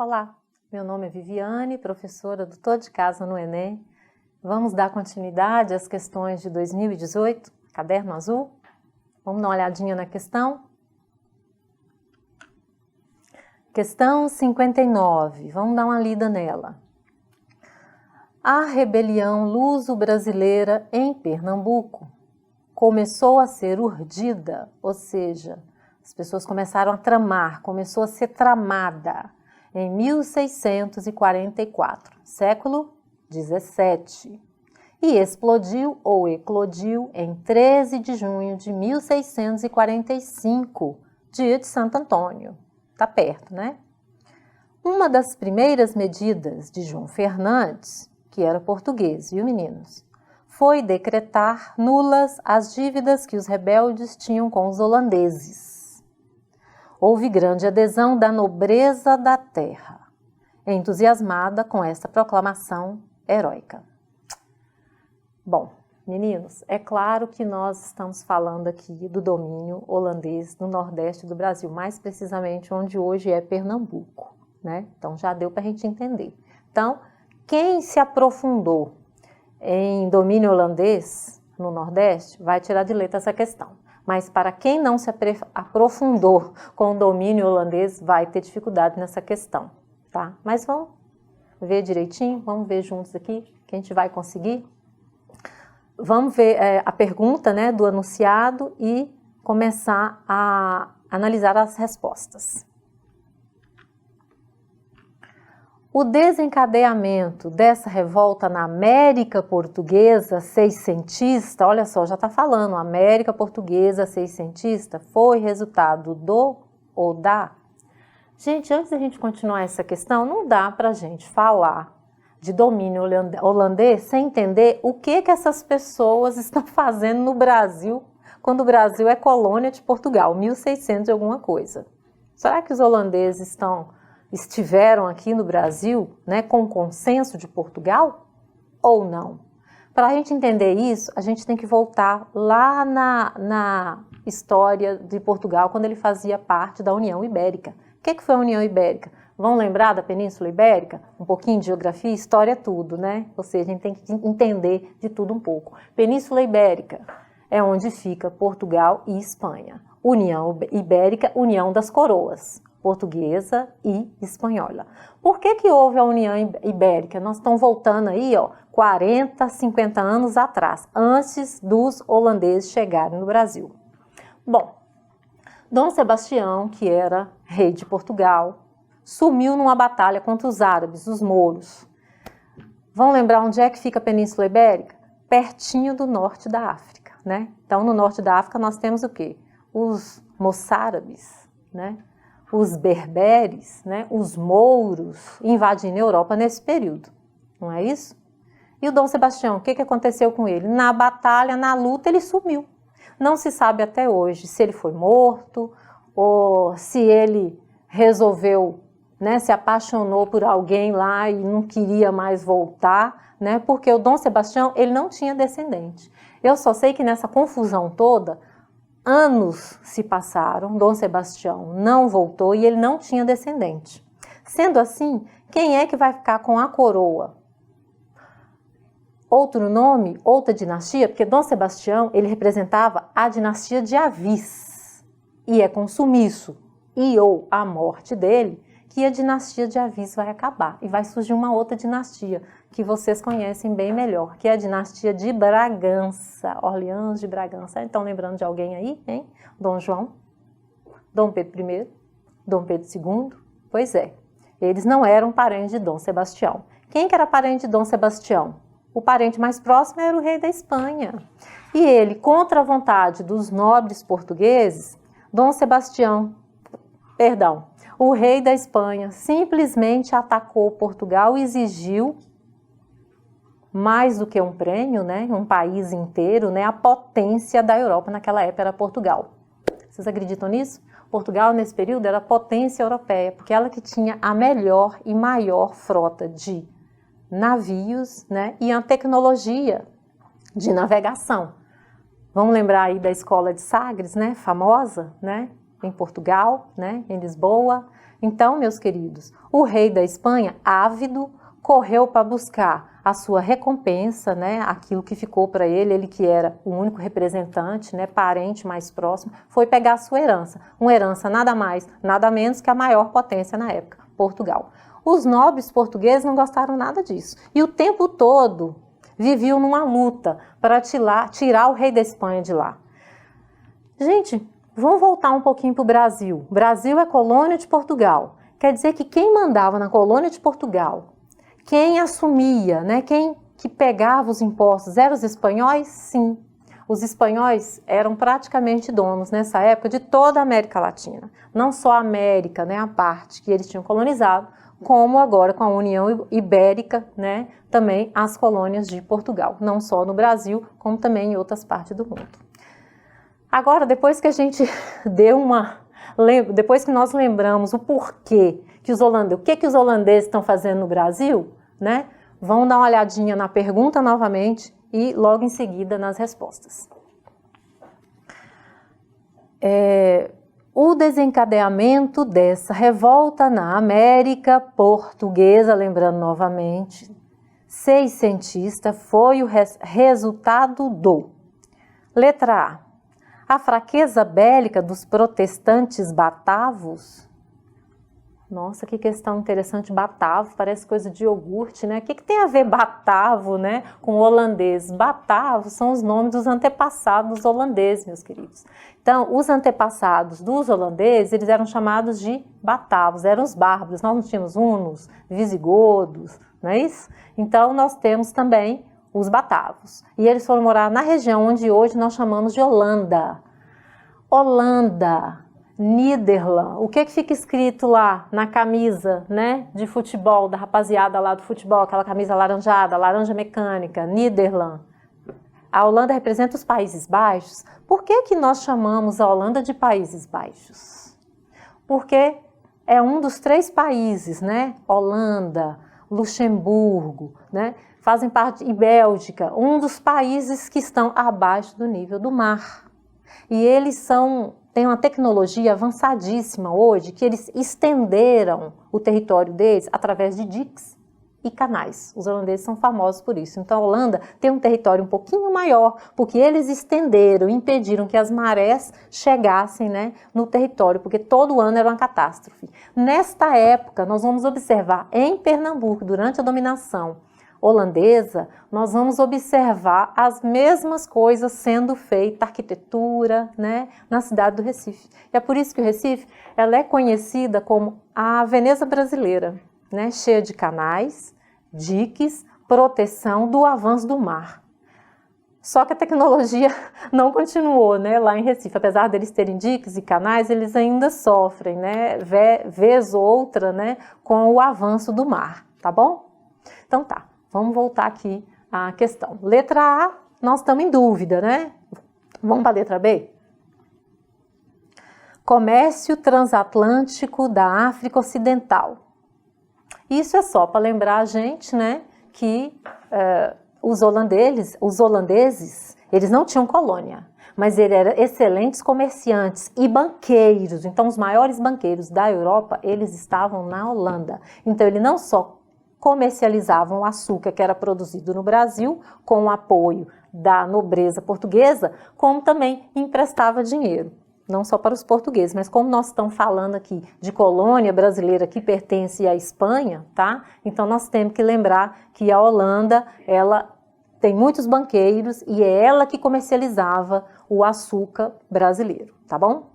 Olá, meu nome é Viviane, professora do Tô de Casa no Enem. Vamos dar continuidade às questões de 2018, caderno azul? Vamos dar uma olhadinha na questão? Questão 59, vamos dar uma lida nela. A rebelião luso-brasileira em Pernambuco começou a ser urdida, ou seja, as pessoas começaram a tramar, começou a ser tramada em 1644, século 17, e explodiu ou eclodiu em 13 de junho de 1645, dia de Santo Antônio. Tá perto, né? Uma das primeiras medidas de João Fernandes, que era português, viu, meninos? Foi decretar nulas as dívidas que os rebeldes tinham com os holandeses. Houve grande adesão da nobreza da terra, entusiasmada com essa proclamação heróica. Bom, meninos, é claro que nós estamos falando aqui do domínio holandês no Nordeste do Brasil, mais precisamente onde hoje é Pernambuco, né? Então já deu para a gente entender. Então, quem se aprofundou em domínio holandês no Nordeste vai tirar de letra essa questão. Mas para quem não se aprofundou com o domínio holandês, vai ter dificuldade nessa questão, tá? Mas vamos ver direitinho, vamos ver juntos aqui que a gente vai conseguir. Vamos ver a pergunta, né, do enunciado e começar a analisar as respostas. O desencadeamento dessa revolta na América Portuguesa seiscentista, olha só, já está falando, América Portuguesa seiscentista foi resultado do ou da? Gente, antes da gente continuar essa questão, não dá para a gente falar de domínio holandês sem entender o que essas pessoas estão fazendo no Brasil, quando o Brasil é colônia de Portugal, 1600 e alguma coisa. Será que os holandeses estiveram aqui no Brasil, né, com consenso de Portugal ou não? Para a gente entender isso, a gente tem que voltar lá na história de Portugal, quando ele fazia parte da União Ibérica. O que foi a União Ibérica? Vão lembrar da Península Ibérica? Um pouquinho de geografia, história é tudo, né? Ou seja, a gente tem que entender de tudo um pouco. Península Ibérica é onde fica Portugal e Espanha. União Ibérica, União das Coroas, portuguesa e espanhola. Por que houve a União Ibérica? Nós estamos voltando aí, ó, 40, 50 anos atrás, antes dos holandeses chegarem no Brasil. Bom, Dom Sebastião, que era rei de Portugal, sumiu numa batalha contra os árabes, os mouros. Vão lembrar onde é que fica a Península Ibérica? Pertinho do norte da África, né? Então, no norte da África nós temos o quê? Os moçárabes, né? Os berberes, né, os mouros invadindo a Europa nesse período, não é isso? E o Dom Sebastião, o que aconteceu com ele? Na batalha, na luta, ele sumiu. Não se sabe até hoje se ele foi morto ou se ele resolveu, né, se apaixonou por alguém lá e não queria mais voltar, né, porque o Dom Sebastião, ele não tinha descendente. Eu só sei que nessa confusão toda, anos se passaram, Dom Sebastião não voltou e ele não tinha descendente. Sendo assim, quem é que vai ficar com a coroa? Outro nome, outra dinastia, porque Dom Sebastião, ele representava a dinastia de Avis. E é com o sumiço e ou a morte dele que a dinastia de Avis vai acabar. E vai surgir uma outra dinastia que vocês conhecem bem melhor, que é a dinastia de Bragança, Orleans de Bragança. Estão lembrando de alguém aí, hein? Dom João, Dom Pedro I, Dom Pedro II? Pois é, eles não eram parentes de Dom Sebastião. Quem que era parente de Dom Sebastião? O parente mais próximo era o rei da Espanha. E ele, contra a vontade dos nobres portugueses, o rei da Espanha simplesmente atacou Portugal e exigiu mais do que um prêmio, né, um país inteiro, né, a potência da Europa naquela época era Portugal. Vocês acreditam nisso? Portugal, nesse período, era a potência europeia, porque ela que tinha a melhor e maior frota de navios, né, e a tecnologia de navegação. Vamos lembrar aí da escola de Sagres, né, famosa, né? em Portugal, né, em Lisboa. Então, meus queridos, o rei da Espanha, ávido, correu para buscar a sua recompensa, né, aquilo que ficou para ele, ele que era o único representante, né, parente mais próximo, foi pegar a sua herança. Uma herança nada mais, nada menos que a maior potência na época, Portugal. Os nobres portugueses não gostaram nada disso. E o tempo todo viviam numa luta para tirar o rei da Espanha de lá. Gente, vamos voltar um pouquinho para o Brasil. O Brasil é colônia de Portugal. Quer dizer que quem mandava na colônia de Portugal, quem assumia, né, quem que pegava os impostos, eram os espanhóis? Sim. Os espanhóis eram praticamente donos nessa época de toda a América Latina. Não só a América, né, a parte que eles tinham colonizado, como agora com a União Ibérica, né, também as colônias de Portugal. Não só no Brasil, como também em outras partes do mundo. Agora, depois que a gente depois que nós lembramos o porquê que os holandeses, o que os holandeses estão fazendo no Brasil, né? Vão dar uma olhadinha na pergunta novamente e logo em seguida nas respostas. O desencadeamento dessa revolta na América Portuguesa, lembrando novamente, seiscentista, foi o resultado do: letra A fraqueza bélica dos protestantes batavos. Nossa, que questão interessante, batavo, parece coisa de iogurte, né? O que tem a ver batavo, né, com holandês? Batavos são os nomes dos antepassados holandeses, meus queridos. Então, os antepassados dos holandeses, eles eram chamados de batavos, eram os bárbaros. Nós não tínhamos hunos, visigodos, não é isso? Então, nós temos também os batavos. E eles foram morar na região onde hoje nós chamamos de Holanda. Holanda, Nederland. O que fica escrito lá na camisa, né, de futebol, da rapaziada lá do futebol, aquela camisa alaranjada, laranja mecânica, Nederland. A Holanda representa os Países Baixos. Por que nós chamamos a Holanda de Países Baixos? Porque é um dos 3 países, né, Holanda, Luxemburgo, né, fazem parte, e Bélgica, um dos países que estão abaixo do nível do mar. E eles têm uma tecnologia avançadíssima hoje, que eles estenderam o território deles através de diques e canais. Os holandeses são famosos por isso. Então a Holanda tem um território um pouquinho maior, porque eles estenderam, impediram que as marés chegassem, né, no território, porque todo ano era uma catástrofe. Nesta época, nós vamos observar em Pernambuco, durante a dominação holandesa, nós vamos observar as mesmas coisas sendo feitas, arquitetura, né, na cidade do Recife. E é por isso que o Recife, ela é conhecida como a Veneza brasileira, né, cheia de canais, diques, proteção do avanço do mar. Só que a tecnologia não continuou, né, lá em Recife. Apesar deles terem diques e canais, eles ainda sofrem, né, vez ou outra, né, com o avanço do mar, tá bom? Então tá. Vamos voltar aqui à questão. Letra A, nós estamos em dúvida, né? Vamos para a letra B? Comércio transatlântico da África Ocidental. Isso é só para lembrar a gente, né, que os holandeses, eles não tinham colônia, mas eles eram excelentes comerciantes e banqueiros. Então, os maiores banqueiros da Europa, eles estavam na Holanda. Então, ele não só comercializavam o açúcar que era produzido no Brasil, com o apoio da nobreza portuguesa, como também emprestava dinheiro, não só para os portugueses, mas como nós estamos falando aqui de colônia brasileira que pertence à Espanha, tá? Então nós temos que lembrar que a Holanda, ela tem muitos banqueiros e é ela que comercializava o açúcar brasileiro, tá bom?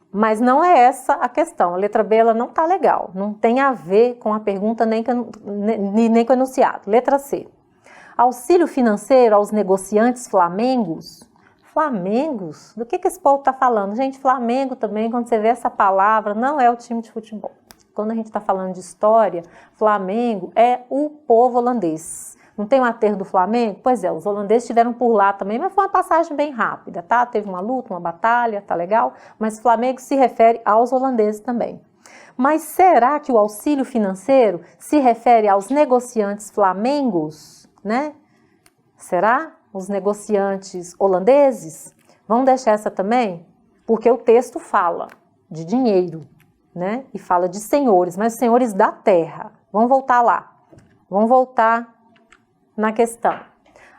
Mas não é essa a questão. A letra B ela não está legal. Não tem a ver com a pergunta nem com o enunciado. Letra C. Auxílio financeiro aos negociantes flamengos. Flamengos? Do que esse povo está falando? Gente, Flamengo também, quando você vê essa palavra, não é o time de futebol. Quando a gente está falando de história, Flamengo é o povo holandês. Não tem o aterro do Flamengo? Pois é, os holandeses estiveram por lá também, mas foi uma passagem bem rápida, tá? Teve uma luta, uma batalha, tá legal? Mas Flamengo se refere aos holandeses também. Mas será que o auxílio financeiro se refere aos negociantes flamengos, né? Será? Os negociantes holandeses? Vamos deixar essa também? porque o texto fala de dinheiro, né? E fala de senhores, mas senhores da terra. Vamos voltar lá. Vamos voltar na questão.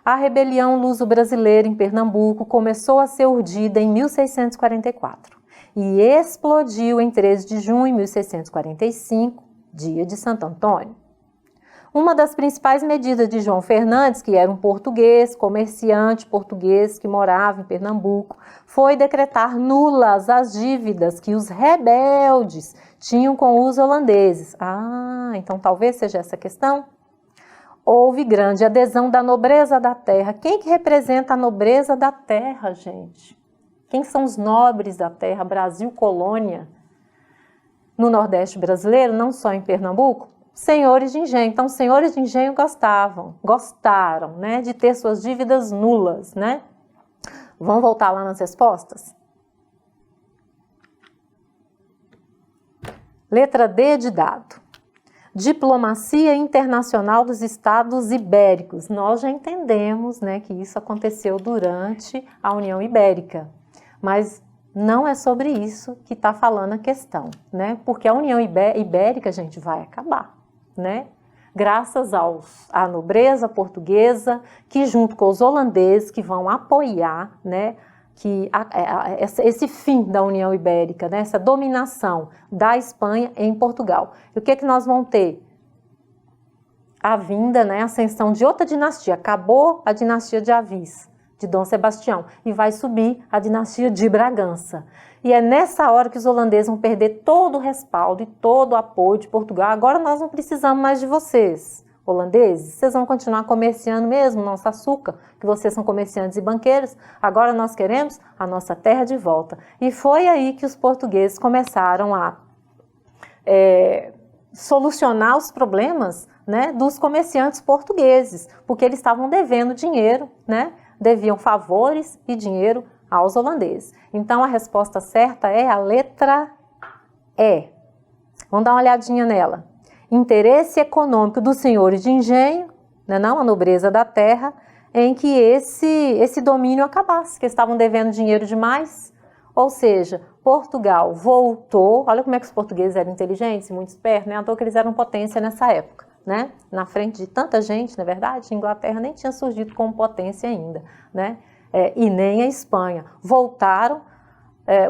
A rebelião luso-brasileira em Pernambuco começou a ser urdida em 1644 e explodiu em 13 de junho de 1645, dia de Santo Antônio. Uma das principais medidas de João Fernandes, que era um português, comerciante português que morava em Pernambuco, foi decretar nulas as dívidas que os rebeldes tinham com os holandeses. Ah, então talvez seja essa a questão? Houve grande adesão da nobreza da terra. Quem que representa a nobreza da terra, gente? Quem são os nobres da terra? Brasil, colônia. No Nordeste brasileiro, não só em Pernambuco, senhores de engenho. Então, senhores de engenho gostaram, né, de ter suas dívidas nulas, né? Vamos voltar lá nas respostas? Letra D de dado. Diplomacia internacional dos Estados Ibéricos. Nós já entendemos, né, que isso aconteceu durante a União Ibérica, mas não é sobre isso que está falando a questão, né? Porque a União Ibérica, gente, vai acabar, né? Graças à nobreza portuguesa, que junto com os holandeses, que vão apoiar, né, que esse fim da União Ibérica, né, essa dominação da Espanha em Portugal. E o que nós vamos ter? A vinda, né, a ascensão de outra dinastia. Acabou a dinastia de Avis, de Dom Sebastião, e vai subir a dinastia de Bragança. E é nessa hora que os holandeses vão perder todo o respaldo e todo o apoio de Portugal. Agora nós não precisamos mais de vocês, holandeses. Vocês vão continuar comerciando mesmo nosso açúcar, que vocês são comerciantes e banqueiros. Agora nós queremos a nossa terra de volta. E foi aí que os portugueses começaram a solucionar os problemas, né, dos comerciantes portugueses, porque eles estavam devendo dinheiro, né, deviam favores e dinheiro aos holandeses. Então, a resposta certa é a letra E. Vamos dar uma olhadinha nela. Interesse econômico dos senhores de engenho, né, não a nobreza da terra, em que esse domínio acabasse, que estavam devendo dinheiro demais. Ou seja, Portugal voltou. Olha como é que os portugueses eram inteligentes e muito espertos, né? À toa que eles eram potência nessa época, né? Na frente de tanta gente, na verdade, a Inglaterra nem tinha surgido como potência ainda, né? E nem a Espanha. Voltaram,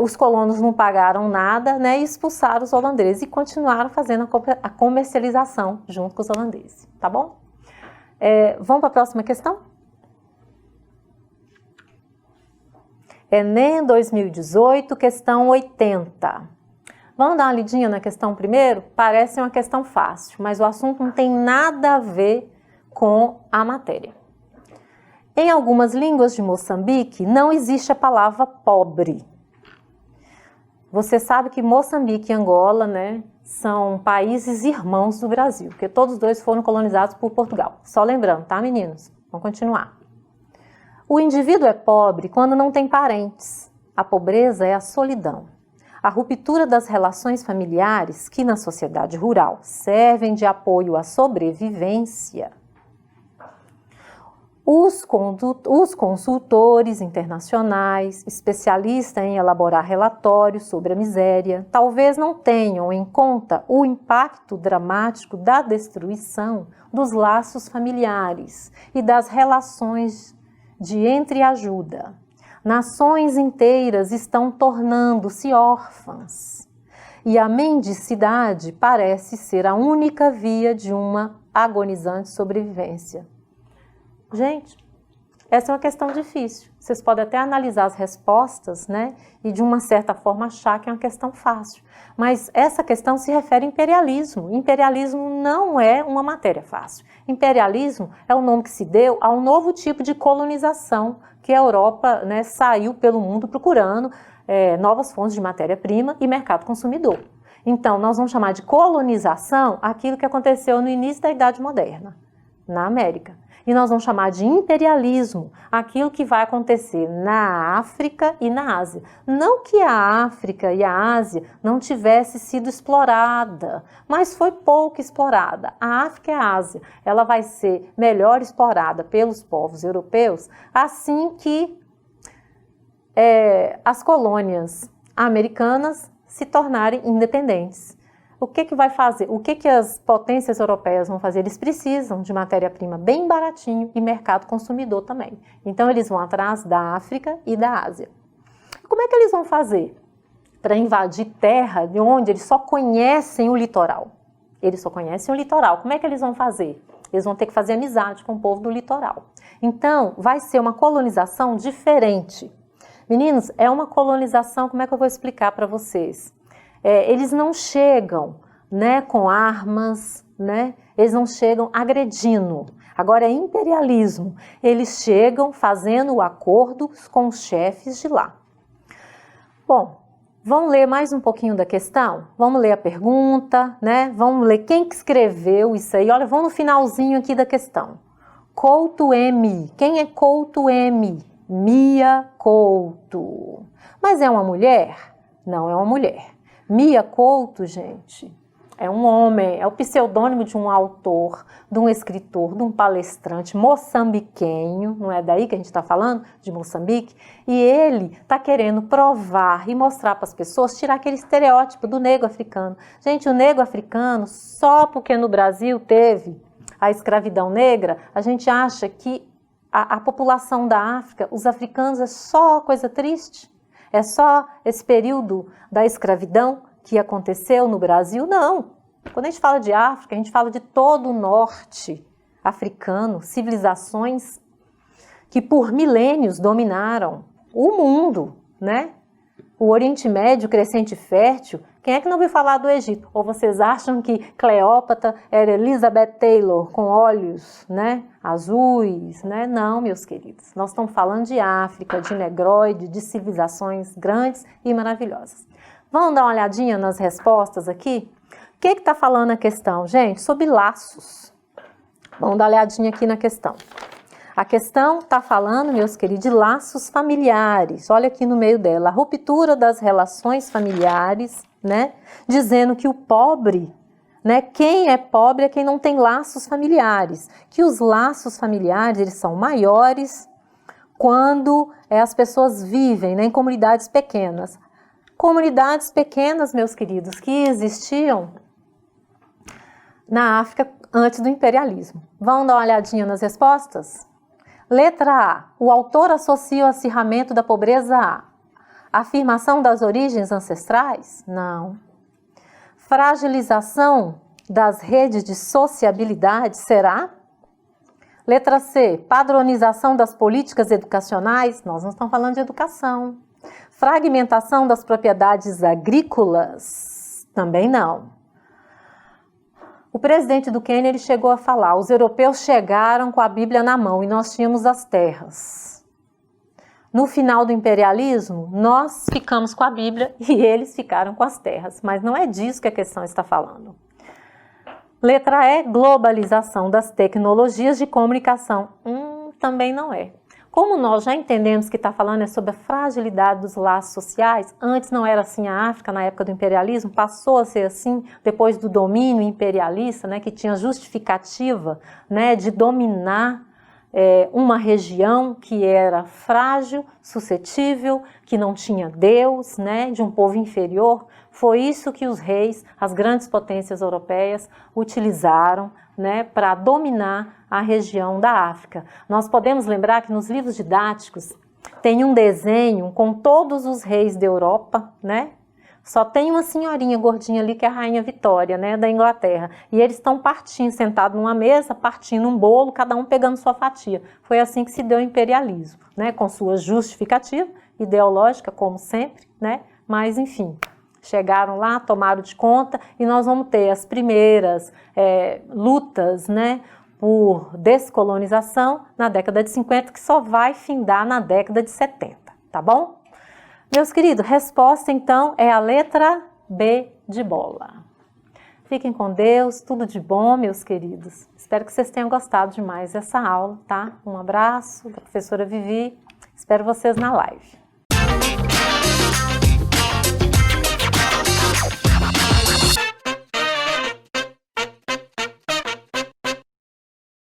os colonos não pagaram nada, né? E expulsaram os holandeses e continuaram fazendo a comercialização junto com os holandeses, tá bom? Vamos para a próxima questão? Enem 2018, questão 80. Vamos dar uma lidinha na questão primeiro? Parece uma questão fácil, mas o assunto não tem nada a ver com a matéria. Em algumas línguas de Moçambique, não existe a palavra pobre. Você sabe que Moçambique e Angola, né, são países irmãos do Brasil, porque todos os dois foram colonizados por Portugal. Só lembrando, tá, meninos? Vamos continuar. O indivíduo é pobre quando não tem parentes. A pobreza é a solidão. A ruptura das relações familiares que na sociedade rural servem de apoio à sobrevivência. Os consultores internacionais, especialistas em elaborar relatórios sobre a miséria, talvez não tenham em conta o impacto dramático da destruição dos laços familiares e das relações de entreajuda. Nações inteiras estão tornando-se órfãs e a mendicidade parece ser a única via de uma agonizante sobrevivência. Gente, essa é uma questão difícil. Vocês podem até analisar as respostas, né, e de uma certa forma achar que é uma questão fácil. Mas essa questão se refere ao imperialismo. Imperialismo não é uma matéria fácil. Imperialismo é o nome que se deu a um novo tipo de colonização que a Europa, né, saiu pelo mundo procurando novas fontes de matéria-prima e mercado consumidor. Então, nós vamos chamar de colonização aquilo que aconteceu no início da Idade Moderna, na América. E nós vamos chamar de imperialismo aquilo que vai acontecer na África e na Ásia. Não que a África e a Ásia não tivesse sido explorada, mas foi pouco explorada. A África e a Ásia, ela vai ser melhor explorada pelos povos europeus assim que as colônias americanas se tornarem independentes. O que vai fazer? O que as potências europeias vão fazer? Eles precisam de matéria-prima bem baratinho e mercado consumidor também. Então eles vão atrás da África e da Ásia. Como é que eles vão fazer para invadir terra de onde eles só conhecem o litoral? Eles só conhecem o litoral. Como é que eles vão fazer? Eles vão ter que fazer amizade com o povo do litoral. Então, vai ser uma colonização diferente. Meninos, é uma colonização, como é que eu vou explicar para vocês? Eles não chegam, né, com armas, né? Eles não chegam agredindo. Agora é imperialismo. Eles chegam fazendo acordos com os chefes de lá. Bom, vamos ler mais um pouquinho da questão? Vamos ler a pergunta, né? Vamos ler quem que escreveu isso aí. Olha, vamos no finalzinho aqui da questão. Couto M. Quem é Couto M? Mia Couto. Mas é uma mulher? Não é uma mulher. Mia Couto, gente, é um homem, é o pseudônimo de um autor, de um escritor, de um palestrante moçambiquenho, não é daí que a gente está falando, de Moçambique, e ele está querendo provar e mostrar para as pessoas, tirar aquele estereótipo do negro africano. Gente, o negro africano, só porque no Brasil teve a escravidão negra, a gente acha que a população da África, os africanos, é só coisa triste? É só esse período da escravidão que aconteceu no Brasil? Não. Quando a gente fala de África, a gente fala de todo o norte africano, civilizações que por milênios dominaram o mundo, né? O Oriente Médio, crescente e fértil. Quem é que não ouviu falar do Egito? Ou vocês acham que Cleópatra era Elizabeth Taylor com olhos, né, azuis, né? Não, meus queridos. Nós estamos falando de África, de negroide, de civilizações grandes e maravilhosas. Vamos dar uma olhadinha nas respostas aqui? O que está falando a questão, gente? Sobre laços. Vamos dar uma olhadinha aqui na questão. A questão está falando, meus queridos, de laços familiares. Olha aqui no meio dela, a ruptura das relações familiares, né? Dizendo que o pobre, né? Quem é pobre é quem não tem laços familiares. Que os laços familiares, eles são maiores quando as pessoas vivem, né, em comunidades pequenas. Comunidades pequenas, meus queridos, que existiam na África antes do imperialismo. Vamos dar uma olhadinha nas respostas? Letra A. O autor associa o acirramento da pobreza à afirmação das origens ancestrais? Não. Fragilização das redes de sociabilidade? Será? Letra C. Padronização das políticas educacionais? Nós não estamos falando de educação. Fragmentação das propriedades agrícolas? Também não. O presidente do Quênia, ele chegou a falar, os europeus chegaram com a Bíblia na mão e nós tínhamos as terras. No final do imperialismo, nós ficamos com a Bíblia e eles ficaram com as terras, mas não é disso que a questão está falando. Letra E, globalização das tecnologias de comunicação. Também não é. Como nós já entendemos que está falando sobre a fragilidade dos laços sociais, antes não era assim a África na época do imperialismo, passou a ser assim depois do domínio imperialista, né, que tinha justificativa, né, de dominar uma região que era frágil, suscetível, que não tinha Deus, né, de um povo inferior. Foi isso que os reis, as grandes potências europeias, utilizaram, né, para dominar a região da África. Nós podemos lembrar que nos livros didáticos tem um desenho com todos os reis da Europa, né? Só tem uma senhorinha gordinha ali que é a Rainha Vitória, né, da Inglaterra. E eles estão partindo, sentados numa mesa, partindo um bolo, cada um pegando sua fatia. Foi assim que se deu o imperialismo, né, com sua justificativa ideológica, como sempre, né? Mas enfim, chegaram lá, tomaram de conta e nós vamos ter as primeiras lutas, né, por descolonização na década de 50, que só vai findar na década de 70, tá bom? Meus queridos, resposta então é a letra B de bola. Fiquem com Deus, tudo de bom, meus queridos. Espero que vocês tenham gostado demais dessa aula, tá? Um abraço da professora Vivi, espero vocês na live.